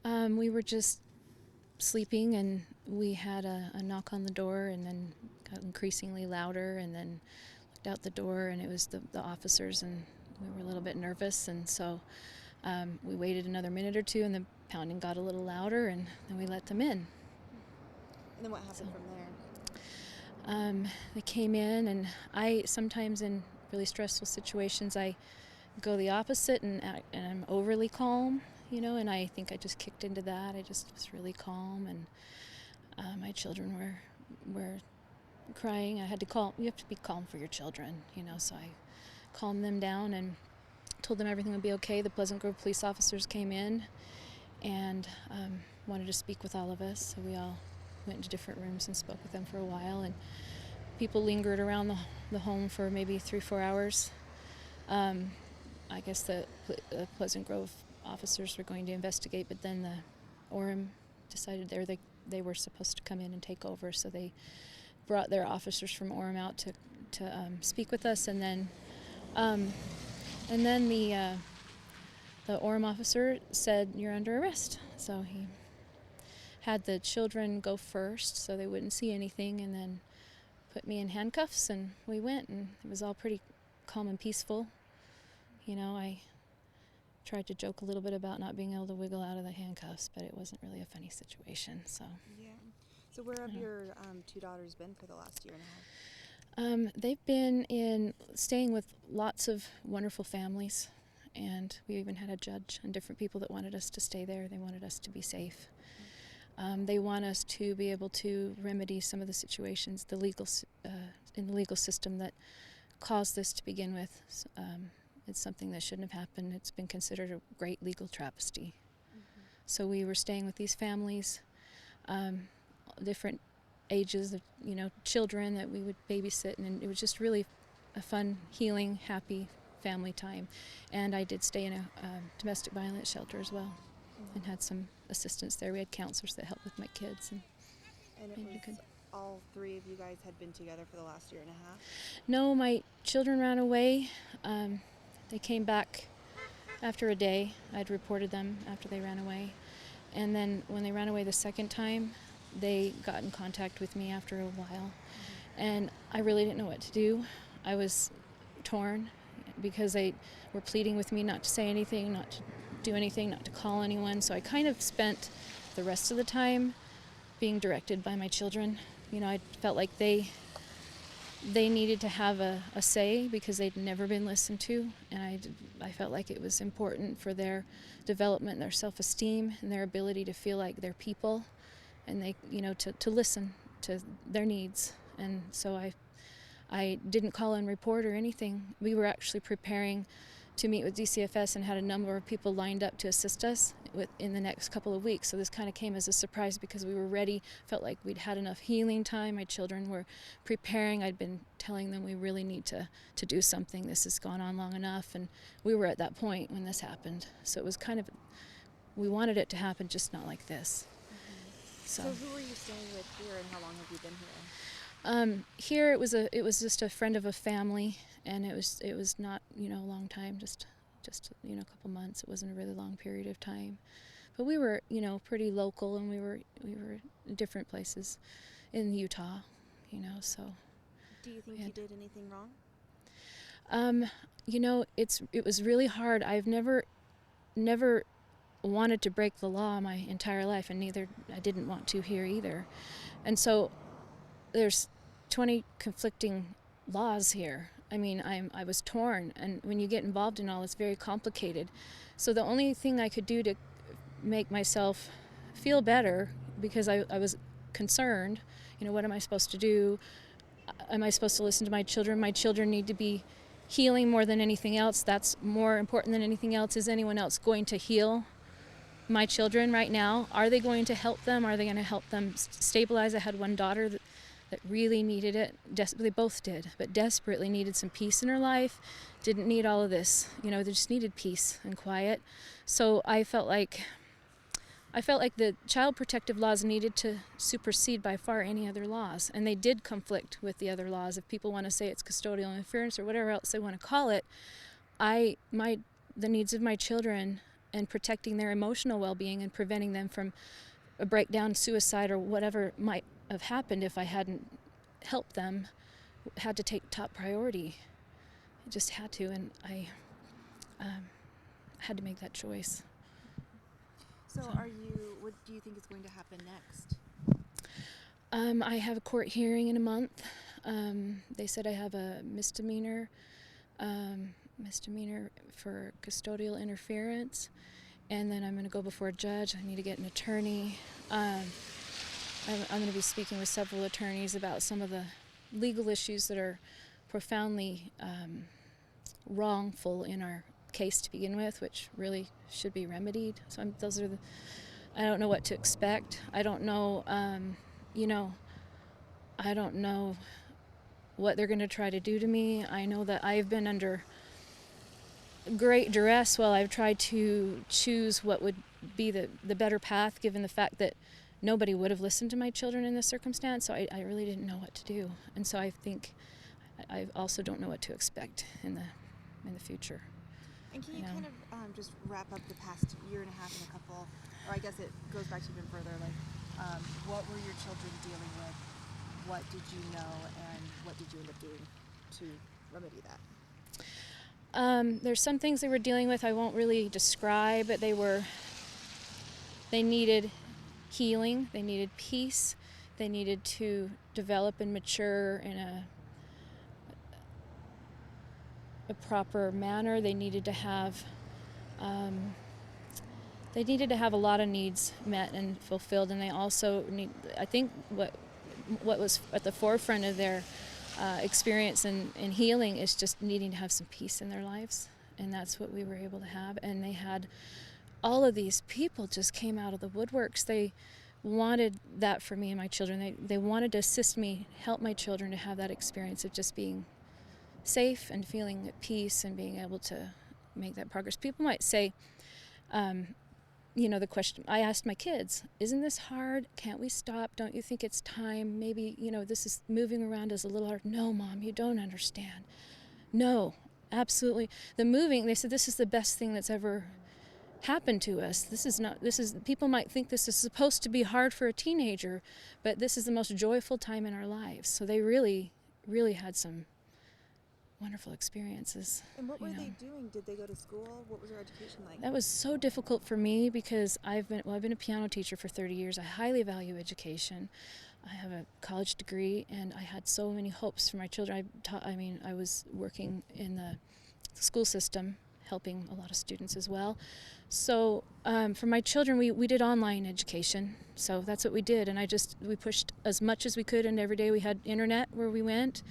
We were just sleeping, and we had a knock on the door, and then got increasingly louder, and then looked out the door, and it was the officers, and we were a little bit nervous, and so we waited another minute or two, and the pounding got a little louder, and then we let them in. And then what happened from there? They came in, and I sometimes in really stressful situations I go the opposite, and I'm overly calm, and I think I just kicked into that. I just was really calm, and my children were crying. I had to call. You have to be calm for your children, so I calmed them down and told them everything would be okay. The Pleasant Grove police officers came in and wanted to speak with all of us, so we all went into different rooms and spoke with them for a while, and people lingered around the home for maybe 3-4 hours. I guess the Pleasant Grove officers were going to investigate, but then the Orem decided they were supposed to come in and take over, so they brought their officers from Orem out to speak with us, and then the Orem officer said, "You're under arrest." So he had the children go first so they wouldn't see anything, and then put me in handcuffs, and we went, and it was all pretty calm and peaceful. I tried to joke a little bit about not being able to wiggle out of the handcuffs, but it wasn't really a funny situation. So Yeah. So where have your two daughters been for the last year and a half? They've been staying with lots of wonderful families, and we even had a judge and different people that wanted us to stay there. They wanted us to be safe. They want us to be able to remedy some of the situations in the legal system that caused this to begin with. It's something that shouldn't have happened. It's been considered a great legal travesty. Mm-hmm. So we were staying with these families, different ages of children that we would babysit, and it was just really a fun, healing, happy family time. And I did stay in a domestic violence shelter as well. Mm-hmm. And had some assistance there. We had counselors that helped with my kids. And it was all three of you guys had been together for the last year and a half? No, my children ran away. They came back after a day. I'd reported them after they ran away. And then when they ran away the second time, they got in contact with me after a while. Mm-hmm. And I really didn't know what to do. I was torn because they were pleading with me not to say anything, not to do anything, not to call anyone. So I kind of spent the rest of the time being directed by my children. I felt like they needed to have a say because they'd never been listened to, and I felt like it was important for their development, their self-esteem, and their ability to feel like they're people, and they to listen to their needs. And so I didn't call and report or anything. We were actually preparing to meet with DCFS and had a number of people lined up to assist us in the next couple of weeks. So this kind of came as a surprise because we were ready, felt like we'd had enough healing time. My children were preparing. I'd been telling them we really need to do something. This has gone on long enough. And we were at that point when this happened. So it was we wanted it to happen, just not like this. Mm-hmm. So who were you staying with here, and how long have you been here? Here it was just a friend of a family, and it was not a long time, just a couple months. It wasn't a really long period of time, but we were pretty local, and we were in different places in Utah, so. Do you think you did anything wrong? It was really hard. I've never wanted to break the law my entire life, and I didn't want to here either, and so there's 20 conflicting laws here. I mean, I was torn, and when you get involved in all, it's very complicated. So the only thing I could do to make myself feel better, because I was concerned, what am I supposed to do? Am I supposed to listen to my children? My children need to be healing more than anything else. That's more important than anything else. Is anyone else going to heal my children right now? Are they going to help them? Are they going to help them stabilize? I had one daughter that really needed it. They both did, but desperately needed some peace in her life. Didn't need all of this. They just needed peace and quiet. So I felt like the child protective laws needed to supersede by far any other laws, and they did conflict with the other laws. If people want to say it's custodial interference or whatever else they want to call it, the needs of my children and protecting their emotional well-being and preventing them from a breakdown, suicide, or whatever might have happened if I hadn't helped them, had to take top priority. I just had to, and I had to make that choice. So what do you think is going to happen next? I have a court hearing in a month. They said I have a misdemeanor for custodial interference, and then I'm going to go before a judge. I need to get an attorney. I'm going to be speaking with several attorneys about some of the legal issues that are profoundly wrongful in our case to begin with, which really should be remedied. So I don't know what to expect. I don't know, I don't know what they're going to try to do to me. I know that I've been under great duress while I've tried to choose what would be the better path, given the fact that nobody would have listened to my children in this circumstance. So I really didn't know what to do. And so I think I also don't know what to expect in the future. And can you kind of just wrap up the past year and a half in a couple, or I guess it goes back to even further, like what were your children dealing with? What did you know, and what did you end up doing to remedy that? There's some things they were dealing with I won't really describe, but they needed healing, they needed peace, they needed to develop and mature in a proper manner. They needed to have a lot of needs met and fulfilled, and they also I think what was at the forefront of their experience and healing is just needing to have some peace in their lives, and that's what we were able to have. And they had all of these people just came out of the woodworks. They wanted that for me and my children. They wanted to assist me, help my children to have that experience of just being safe and feeling at peace and being able to make that progress. People might say, the question I asked my kids, isn't this hard? Can't we stop? Don't you think it's time? Maybe, this is moving around is a little hard. No, Mom, you don't understand. No, absolutely. The moving, they said, this is the best thing that's ever happened to us. People might think this is supposed to be hard for a teenager, but this is the most joyful time in our lives. So they really, really had some wonderful experiences. And what were they doing? Did they go to school? What was their education like? That was so difficult for me because I've been a piano teacher for 30 years. I highly value education. I have a college degree, and I had so many hopes for my children. I was working in the school system, helping a lot of students as well. So for my children, we did online education. So that's what we did, and we pushed as much as we could, and every day we had internet where we went.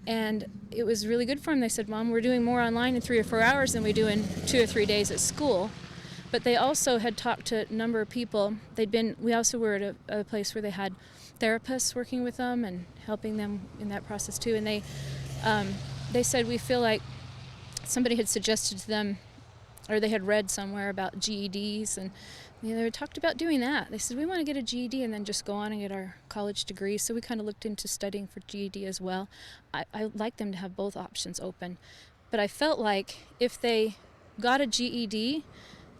And it was really good for them. They said, Mom, we're doing more online in 3 or 4 hours than we do in 2 or 3 days at school. But they also had talked to a number of people. We also were at a place where they had therapists working with them and helping them in that process too. And they said, we feel like somebody had suggested to them, or they had read somewhere about GEDs, and they had talked about doing that. They said, we want to get a GED and then just go on and get our college degree. So we kind of looked into studying for GED as well. I like them to have both options open. But I felt like if they got a GED,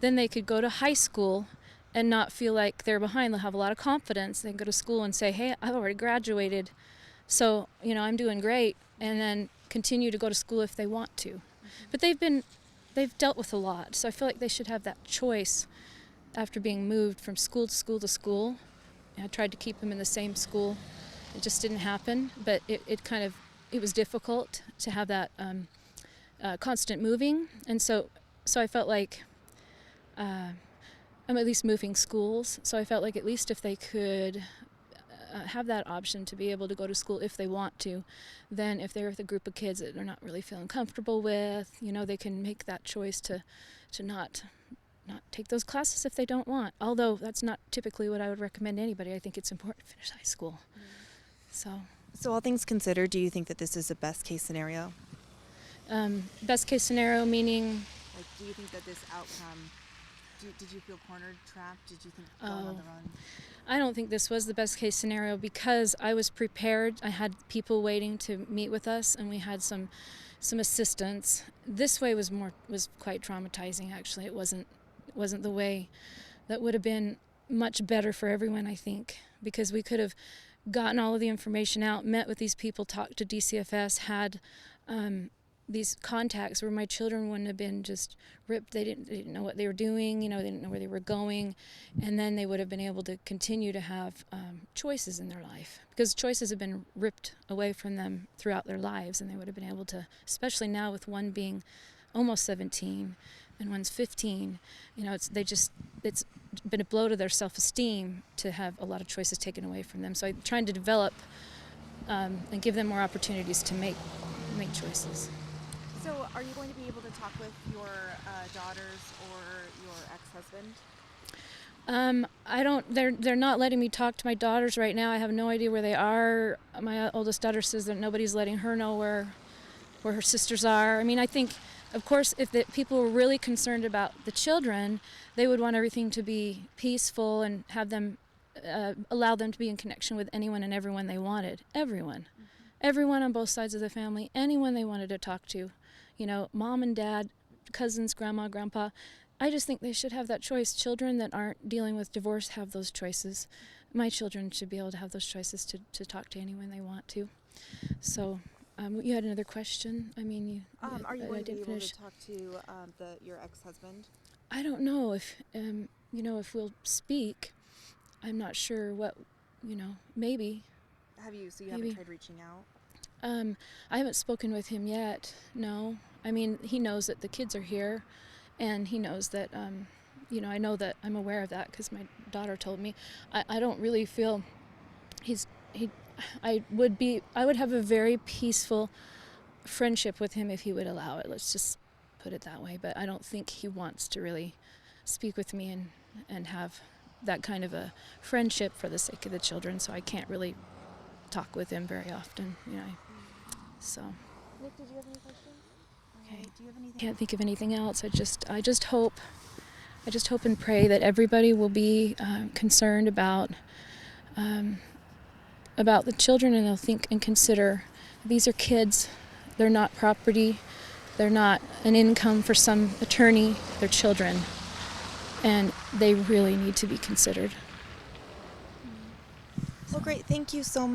then they could go to high school and not feel like they're behind. They'll have a lot of confidence. They can go to school and say, hey, I've already graduated, so I'm doing great, and then continue to go to school if they want to. But they've dealt with a lot, so I feel like they should have that choice after being moved from school to school to school. I tried to keep them in the same school. It just didn't happen, but it was difficult to have that constant moving. And so I felt like I'm at least moving schools, so I felt like at least if they could have that option to be able to go to school if they want to, then if they're with a group of kids that they're not really feeling comfortable with, they can make that choice to not take those classes if they don't want. Although that's not typically what I would recommend anybody. I think it's important to finish high school. So all things considered, do you think that this is a best case scenario? Best case scenario meaning? Like, do you think that this outcome, did you feel cornered, trapped? Did you think going on the run? I don't think this was the best case scenario because I was prepared. I had people waiting to meet with us, and we had some assistance. This way was quite traumatizing, actually. It wasn't wasn't the way that would have been much better for everyone, I think, because we could have gotten all of the information out, met with these people, talked to DCFS, had these contacts where my children wouldn't have been just ripped. They didn't know what they were doing, they didn't know where they were going, and then they would have been able to continue to have choices in their life, because choices have been ripped away from them throughout their lives, and they would have been able to, especially now with one being almost 17 and one's 15, it's been a blow to their self-esteem to have a lot of choices taken away from them. So I'm trying to develop and give them more opportunities to make choices. So are you going to be able to talk with your daughters or your ex-husband? I don't. They're not letting me talk to my daughters right now. I have no idea where they are. My oldest daughter says that nobody's letting her know where her sisters are. I mean, I think, of course, if the people were really concerned about the children, they would want everything to be peaceful and have them allow them to be in connection with anyone and everyone they wanted. Everyone. Everyone on both sides of the family, anyone they wanted to talk to, mom and dad, cousins, grandma, grandpa. I just think they should have that choice. Children that aren't dealing with divorce have those choices. My children should be able to have those choices to talk to anyone they want to. So, you had another question? I mean, are you going to be able to talk to your ex-husband? I don't know if, if we'll speak. I'm not sure what, maybe. So you haven't tried reaching out? I haven't spoken with him yet, no. I mean, he knows that the kids are here, and he knows that, I know that I'm aware of that because my daughter told me. I don't really feel I would have a very peaceful friendship with him if he would allow it. Let's just put it that way. But I don't think he wants to really speak with me and have that kind of a friendship for the sake of the children, so I can't really talk with him very often, So. Nick, did you have any questions? Okay. Do you have anything? Can't think of anything else. I just hope and pray that everybody will be concerned about the children, and they'll think and consider these are kids. They're not property. They're not an income for some attorney. They're children, and they really need to be considered. Well, great. Thank you so much.